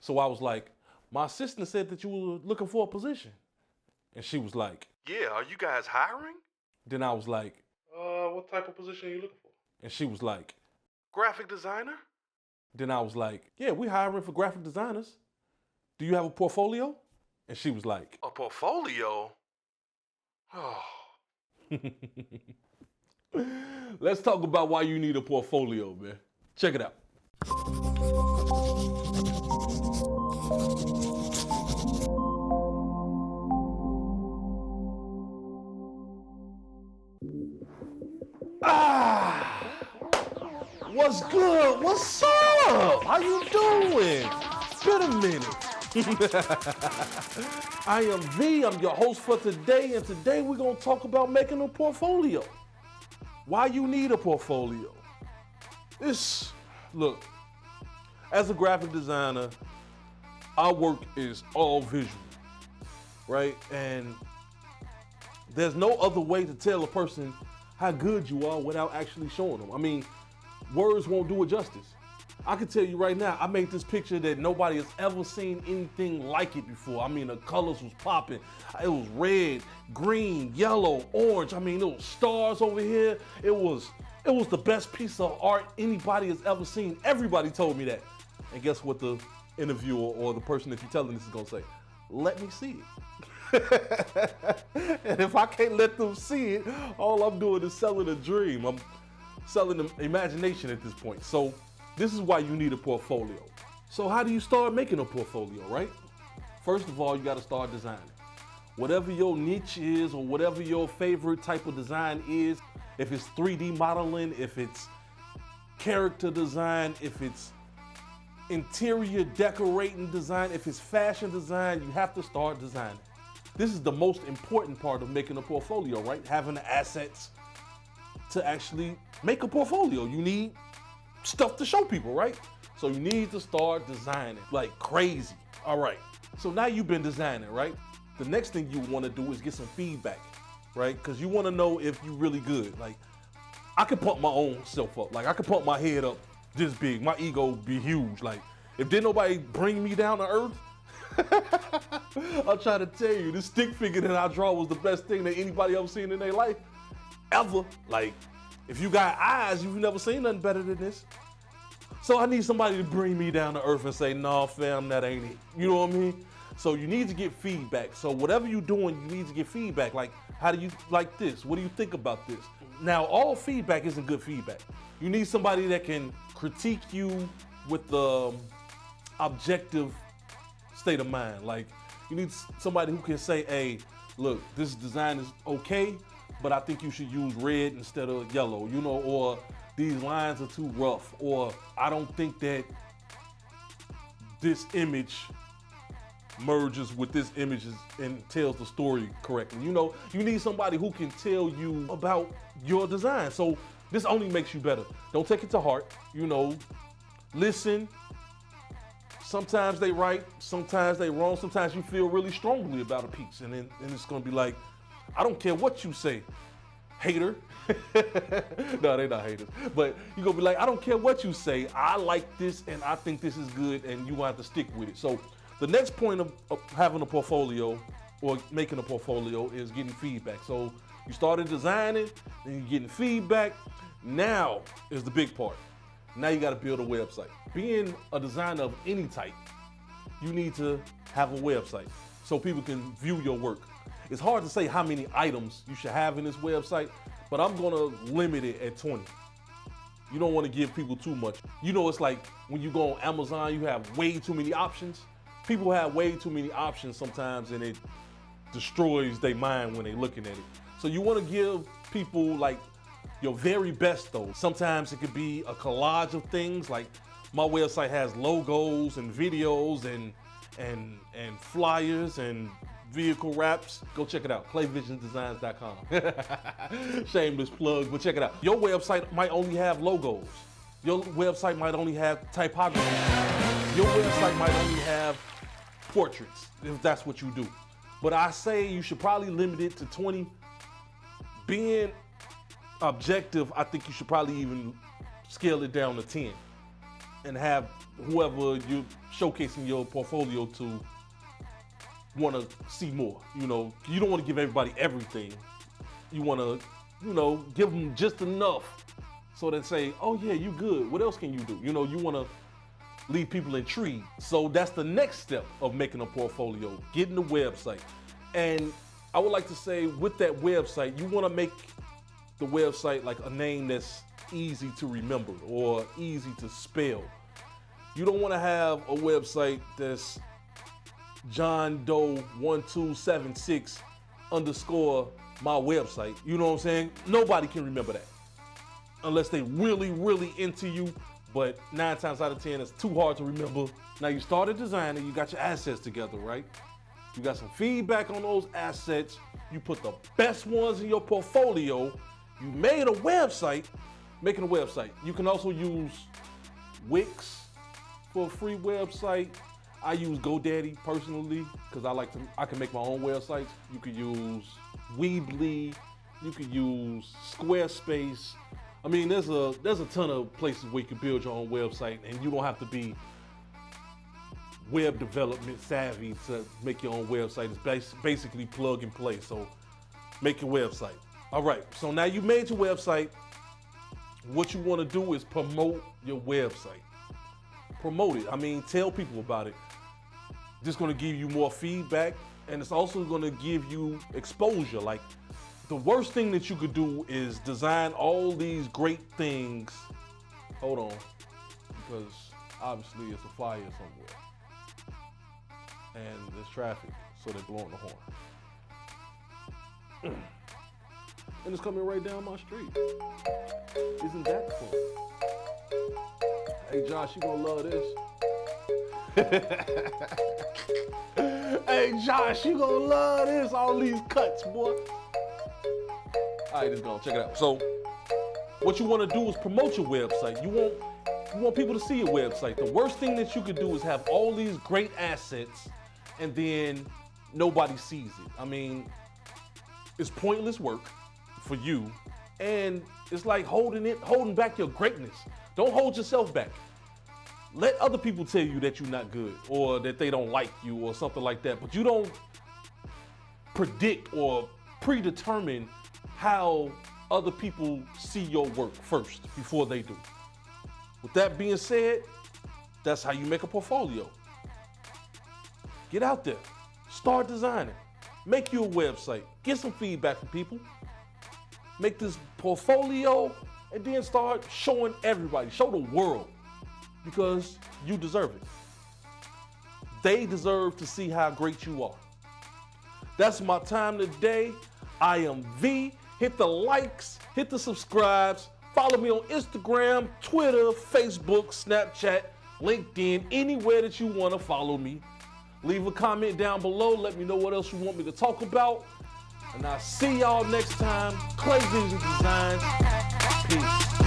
So I was like, my assistant said that you were looking for a position. And she was like, yeah, are you guys hiring? Then I was like, what type of position are you looking for? And she was like, graphic designer? Then I was like, yeah, we're hiring for graphic designers. Do you have a portfolio? And she was like, a portfolio? Oh. Let's talk about why you need a portfolio, man. Check it out. What's good? What's up? How you doing? Been a minute. I am V, I'm your host for today, and today we're gonna talk about making a portfolio. Why you need a portfolio. Look, as a graphic designer, our work is all visual, right? And there's no other way to tell a person how good you are without actually showing them. I mean, words won't do it justice. I can tell you right now, I made this picture that nobody has ever seen anything like it before. I mean, the colors was popping. It was red, green, yellow, orange. I mean, there was stars over here. It was the best piece of art anybody has ever seen. Everybody told me that. And guess what the interviewer or the person that you're telling this is gonna say? Let me see it. And if I can't let them see it, all I'm doing is selling a dream. I'm selling them imagination at this point. So this is why you need a portfolio. So how do you start making a portfolio, right? First of all, you gotta start designing. Whatever your niche is or whatever your favorite type of design is, if it's 3D modeling, if it's character design, if it's interior decorating design, if it's fashion design, you have to start designing. This is the most important part of making a portfolio, right? Having the assets to actually make a portfolio. You need stuff to show people, right? So you need to start designing like crazy. All right, so now you've been designing, right? The next thing you wanna do is get some feedback, right? Because you wanna know if you're really good. Like, I could pump my own self up. Like, I could pump my head up this big, my ego be huge. Like, if didn't nobody bring me down to earth, I'll try to tell you, this stick figure that I draw was the best thing that anybody ever seen in their life, ever. Like, if you got eyes, you've never seen nothing better than this. So I need somebody to bring me down to earth and say, nah, fam, that ain't it. You know what I mean? So you need to get feedback. So whatever you're doing, you need to get feedback. Like, how do you like this? What do you think about this? Now, all feedback isn't good feedback. You need somebody that can critique you with the objective state of mind. Like, you need somebody who can say, hey, look, this design is okay, but I think you should use red instead of yellow, you know, or these lines are too rough, or I don't think that this image merges with this image and tells the story correctly. You know, you need somebody who can tell you about your design. So this only makes you better. Don't take it to heart, you know, listen. Sometimes they right, sometimes they wrong, sometimes you feel really strongly about a piece, and then it's gonna be like, I don't care what you say, hater. No, they're not haters. But you're gonna be like, I don't care what you say, I like this and I think this is good, and you gonna have to stick with it. So the next point of having a portfolio or making a portfolio is getting feedback. So you started designing, then you're getting feedback. Now is the big part. Now you gotta build a website. Being a designer of any type, you need to have a website so people can view your work. It's hard to say how many items you should have in this website, but I'm gonna limit it at 20. You don't wanna give people too much. You know, it's like when you go on Amazon, you have way too many options. People have way too many options sometimes, and it destroys their mind when they're looking at it. So you wanna give people like your very best though. Sometimes it could be a collage of things. Like my website has logos and videos and flyers and vehicle wraps. Go check it out, clayvisiondesigns.com. Shameless plug, but check it out. Your website might only have logos. Your website might only have typography. Your website might only have portraits, if that's what you do. But I say you should probably limit it to 20. Being objective, I think you should probably even scale it down to 10. and have whoever you're showcasing your portfolio to want to see more. You know, you don't want to give everybody everything. You want to, you know, give them just enough so they say, oh yeah, you good. What else can you do? You know, you want to leave people intrigued. So that's the next step of making a portfolio, getting the website. And I would like to say with that website, you want to make the website like a name that's easy to remember or easy to spell. You don't want to have a website that's John Doe 1276 _ my website. You know what I'm saying? Nobody can remember that unless they really, really into you. But 9 times out of 10, it's too hard to remember. Now you started designing, you got your assets together, right? You got some feedback on those assets. You put the best ones in your portfolio. You made a website. Making a website. You can also use Wix for a free website. I use GoDaddy personally because I can make my own websites. You could use Weebly. You could use Squarespace. I mean, there's a ton of places where you can build your own website, and you don't have to be web development savvy to make your own website. It's basically plug and play. So make your website. All right, so now you made your website. What you want to do is promote your website. Promote it. I mean, tell people about it. This is going to give you more feedback, and it's also going to give you exposure. Like, the worst thing that you could do is design all these great things. Hold on, because obviously it's a fire somewhere. And there's traffic, so they're blowing the horn. And it's coming right down my street. Isn't that cool? Hey Josh, you gonna love this. Hey Josh, you gonna love this. All these cuts, boy. All right, let's go. Check it out. So, what you want to do is promote your website. You want people to see your website. The worst thing that you could do is have all these great assets, and then nobody sees it. I mean, it's pointless work for you, and it's like holding back your greatness. Don't hold yourself back. Let other people tell you that you're not good or that they don't like you or something like that, but you don't predict or predetermine how other people see your work first before they do. With that being said, that's how you make a portfolio. Get out there, start designing, make you a website, get some feedback from people, make this portfolio, and then start showing everybody, show the world, because you deserve it. They deserve to see how great you are. That's my time today. I am V. Hit the likes, hit the subscribes, follow me on Instagram, Twitter, Facebook, Snapchat, LinkedIn, anywhere that you want to follow me. Leave a comment down below. Let me know what else you want me to talk about. And I'll see y'all next time. Clay Vision Designs. Peace.